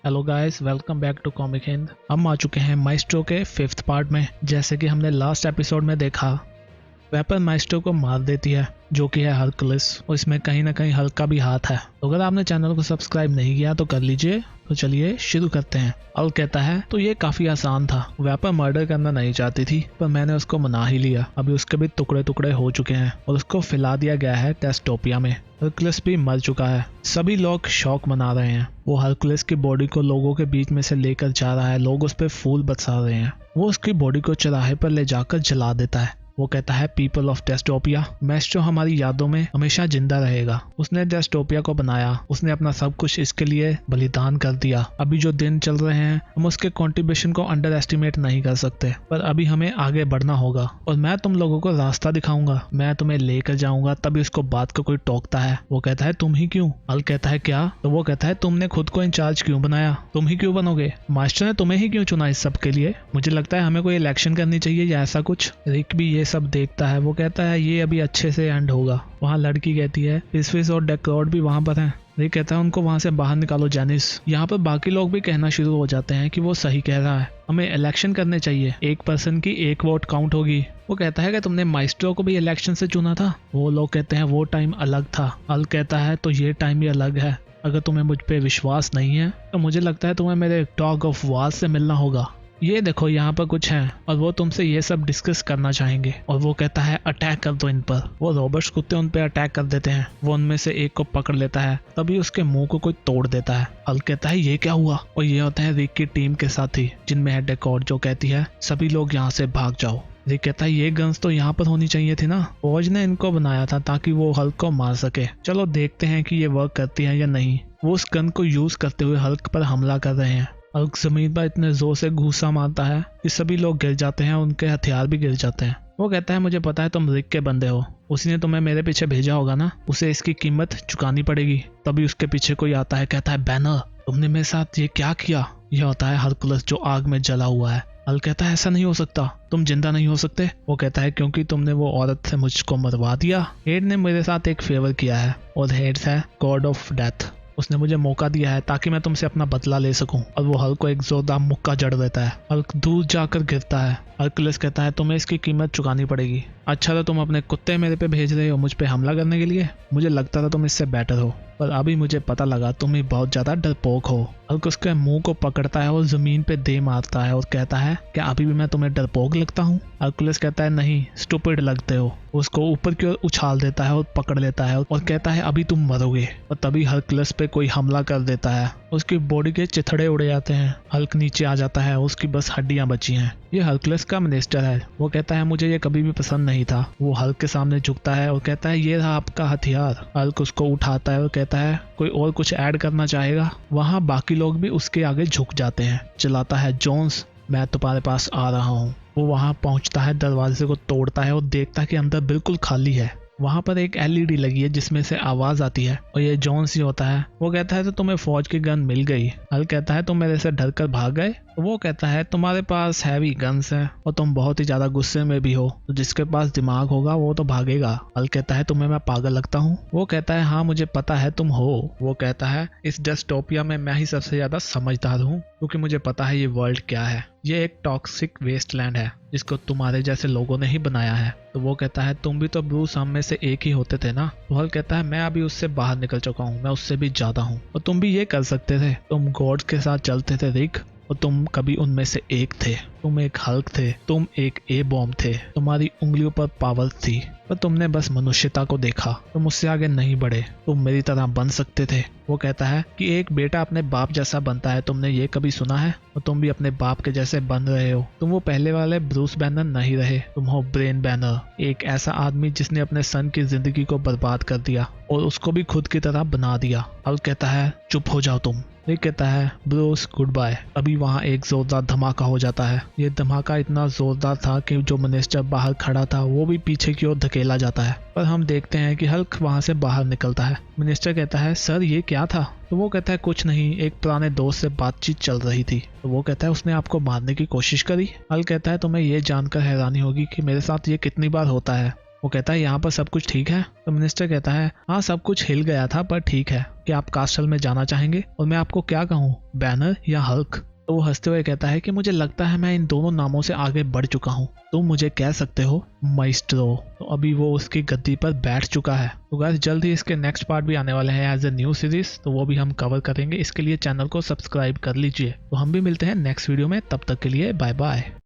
Hello guys, welcome back to comic Hind. हम आ चुके हैं माइस्ट्रो के 5th पार्ट में। जैसे कि हमने लास्ट एपिसोड में देखा, वेपन माइस्ट्रो को मार देती है, जो कि है हरकुलिस, और इसमें कहीं ना कहीं हल्क का भी हाथ है। तो अगर आपने चैनल को सब्सक्राइब नहीं किया तो कर लीजिए। तो चलिए शुरू करते हैं। हल्क कहता है तो ये काफी आसान था, वेपन मर्डर करना नहीं चाहती थी पर मैंने उसको मना ही लिया। अभी उसके भी टुकड़े टुकड़े हो चुके हैं और उसको फैला दिया गया है टेस्टोपिया में। हरकुलिस भी मर चुका है। सभी लोग शौक मना रहे हैं। वो हरकुलिस की बॉडी को लोगों के बीच में से लेकर जा रहा है। लोग उस पर फूल बरसा रहे हैं। वो उसकी बॉडी को चौराहे पर ले जाकर जला देता है। वो कहता है पीपल ऑफ टेस्टोपिया, माइस्ट्रो हमारी यादों में हमेशा जिंदा रहेगा। उसने टेस्टोपिया को बनाया, उसने अपना सब कुछ इसके लिए बलिदान कर दिया। अभी जो दिन चल रहे हैं हम उसके कंट्रीब्यूशन को अंडर एस्टिमेट नहीं कर सकते, पर अभी हमें आगे बढ़ना होगा और मैं तुम लोगों को रास्ता दिखाऊंगा। मैं तुम्हें लेकर जाऊंगा। तभी उसको बात को कोई टोकता है। वो कहता है तुम ही क्यों? हल्क कहता है क्या? तो वो कहता है तुमने खुद को इंचार्ज क्यों बनाया? तुम ही क्यों बनोगे? मास्टर ने तुम्हें ही क्यों चुना इस सब के लिए? मुझे लगता है हमें कोई इलेक्शन करनी चाहिए या ऐसा कुछ। रिक भी ये सब देखता है। वो कहता है ये अभी अच्छे से एंड होगा। वहाँ लड़की कहती है पिसफिस और डेक्रोड भी वहाँ पर हैं। रिक कहता है उनको वहाँ से बाहर निकालो जेनिस। यहाँ पर बाकी लोग भी कहना शुरू हो जाते हैं कि वो सही कह रहा है, हमें इलेक्शन करने चाहिए। एक पर्सन की एक वोट काउंट होगी। वो कहता है कि तुमने माइस्ट्रो को भी इलेक्शन से चुना था। वो लोग कहते हैं वो टाइम अलग था। हल्क कहता है तो ये टाइम भी अलग है। अगर तुम्हें मुझ पे विश्वास नहीं है तो मुझे लगता है तुम्हें मेरे टॉग ऑफ वार से मिलना होगा। ये देखो यहाँ पर कुछ है और वो तुमसे ये सब डिस्कस करना चाहेंगे। और वो कहता है अटैक कर दो इन पर। वो रॉबर्ट्स कुत्ते उन पर अटैक कर देते हैं। वो उनमें से एक को पकड़ लेता है। तभी उसके मुंह को कोई तोड़ देता है। हल्क कहता है ये क्या हुआ? और ये होता है रिक की टीम के साथी, जिनमें है डेकॉर्ड, जो कहती है सभी लोग यहाँ से भाग जाओ। रिक कहता है ये गन्स तो यहाँ पर होनी चाहिए थी ना। फौज ने इनको बनाया था ताकि वो हल्क को मार सके। चलो देखते हैं कि ये वर्क करती है या नहीं। वो उस गन को यूज करते हुए हल्क पर हमला कर रहे हैं। हल्क जमीन पर इतने जोर से घूसा मारता है कि सभी लोग गिर जाते हैं। उनके हथियार भी गिर जाते हैं। वो कहता है मुझे पता है तुम रिक के बंदे हो। उसी ने तुम्हें मेरे पीछे भेजा होगा ना, उसे इसकी कीमत चुकानी पड़ेगी। तभी उसके पीछे कोई आता है, कहता है बैनर तुमने मेरे साथ ये क्या किया? यह होता है हरकुलिस जो आग में जला हुआ है। हल्क कहता है ऐसा नहीं हो सकता, तुम जिंदा नहीं हो सकते। वो कहता है क्योंकि तुमने वो औरत से मुझको मरवा दिया। हेड ने मेरे साथ एक फेवर किया है और हेड है गॉड ऑफ डेथ। उसने मुझे मौका दिया है ताकि मैं तुमसे अपना बदला ले सकूं। और वो हल्क को एक जोरदार मुक्का जड़ देता है। हल्क दूर जाकर गिरता है। हरकुलिस कहता है तुम्हें इसकी कीमत चुकानी पड़ेगी। अच्छा तो तुम अपने कुत्ते मेरे पे भेज रहे हो मुझ पे हमला करने के लिए? मुझे लगता था तुम इससे बेटर हो, पर अभी मुझे पता लगा तुम ही बहुत ज्यादा डरपोक हो। हल्क उसके मुंह को पकड़ता है और जमीन पे दे मारता है और कहता है क्या अभी भी मैं तुम्हें डरपोक लगता हूँ? हरकुलिस कहता है नहीं, स्टूपिड लगते हो। उसको ऊपर की ओर उछाल देता है और पकड़ लेता है और कहता है अभी तुम मरोगे। और तभी हरकुलिस पे कोई हमला कर देता है। उसकी बॉडी के चिथड़े उड़ जाते हैं। हल्क नीचे आ जाता है। उसकी बस हड्डियां बची हैं। ये हरकुलिस का मिनिस्टर है। वो कहता है मुझे ये कभी भी पसंद नहीं था। वो हल्क के सामने झुकता है और कहता है ये रहा आपका हथियार। हल्क उसको उठाता है और कहता है कोई और कुछ ऐड करना चाहेगा? वहाँ बाकी लोग भी उसके आगे झुक जाते हैं। चलाता है जोन्स, मैं तुम्हारे पास आ रहा हूँ। वो वहाँ पहुँचता है, दरवाजे को तोड़ता है और देखता है कि अंदर बिल्कुल खाली है। वहाँ पर एक एलईडी लगी है जिसमें से आवाज आती है और ये जोन्स ही होता है। वो कहता है तो तुम्हें फौज की गन मिल गई। हल्क कहता है तुम मेरे से डरकर भाग गए। तो वो कहता है तुम्हारे पास हैवी गन्स हैं और तुम बहुत ही ज्यादा गुस्से में भी हो, तो जिसके पास दिमाग होगा वो तो भागेगा। हल्क कहता है तुम्हें मैं पागल लगता हूँ? वो कहता है हाँ मुझे पता है तुम हो। वो कहता है इस डेस्टोपिया में मैं ही सबसे ज्यादा समझदार हूँ, क्योंकि मुझे पता है ये वर्ल्ड क्या है। ये एक टॉक्सिक वेस्टलैंड है जिसको तुम्हारे जैसे लोगों ने ही बनाया है। तो वो कहता है तुम भी तो ब्रूस हम में से एक ही होते थे ना। तो हल्क कहता है मैं अभी उससे बाहर निकल चुका हूँ, मैं उससे भी ज्यादा हूँ और तुम भी ये कर सकते थे। तुम गॉड्स के साथ चलते थे रिक, और तुम कभी उनमें से एक थे। तुम एक हल्क थे, तुम एक ए बॉम्ब थे। तुम्हारी उंगलियों पर पावर थी, पर तुमने बस मनुष्यता को देखा। तुम मुझसे आगे नहीं बढ़े। तुम मेरी तरह बन सकते थे। वो कहता है कि एक बेटा अपने बाप जैसा बनता है, तुमने ये कभी सुना है? और तुम भी अपने बाप के जैसे बन रहे हो। तुम वो पहले वाले ब्रूस बैनर नहीं रहे, तुम हो ब्रेन बैनर, एक ऐसा आदमी जिसने अपने सन की जिंदगी को बर्बाद कर दिया और उसको भी खुद की तरह बना दिया। हल्क कहता है चुप हो जाओ तुम। रिक कहता है ब्रूस गुड बाय। अभी वहाँ एक जोरदार धमाका हो जाता है। ये धमाका इतना जोरदार था कि जो मिनिस्टर बाहर खड़ा था वो भी पीछे की ओर धकेला जाता है। पर हम देखते हैं कि हल्क वहाँ से बाहर निकलता है। मिनिस्टर कहता है सर ये क्या था? तो वो कहता है कुछ नहीं, एक पुराने दोस्त से बातचीत चल रही थी। तो वो कहता है उसने आपको मारने की कोशिश करी? हल्क कहता है तुम्हें ये जानकर हैरानी होगी कि मेरे साथ ये कितनी बार होता है। वो कहता है यहाँ पर सब कुछ ठीक है। तो मिनिस्टर कहता है हाँ सब कुछ हिल गया था पर ठीक है, कि आप कास्टल में जाना चाहेंगे और मैं आपको क्या कहूँ, बैनर या हल्क। तो वो हंसते हुए कहता है कि मुझे लगता है मैं इन दोनों नामों से आगे बढ़ चुका हूँ, तुम मुझे कह सकते हो माइस्ट्रो। तो अभी वो उसकी गद्दी पर बैठ चुका है। तो गाइस जल्द ही इसके नेक्स्ट पार्ट भी आने वाले हैं एज ए न्यू सीरीज, तो वो भी हम कवर करेंगे। इसके लिए चैनल को सब्सक्राइब कर लीजिए। तो हम भी मिलते हैं नेक्स्ट वीडियो में, तब तक के लिए बाय बाय।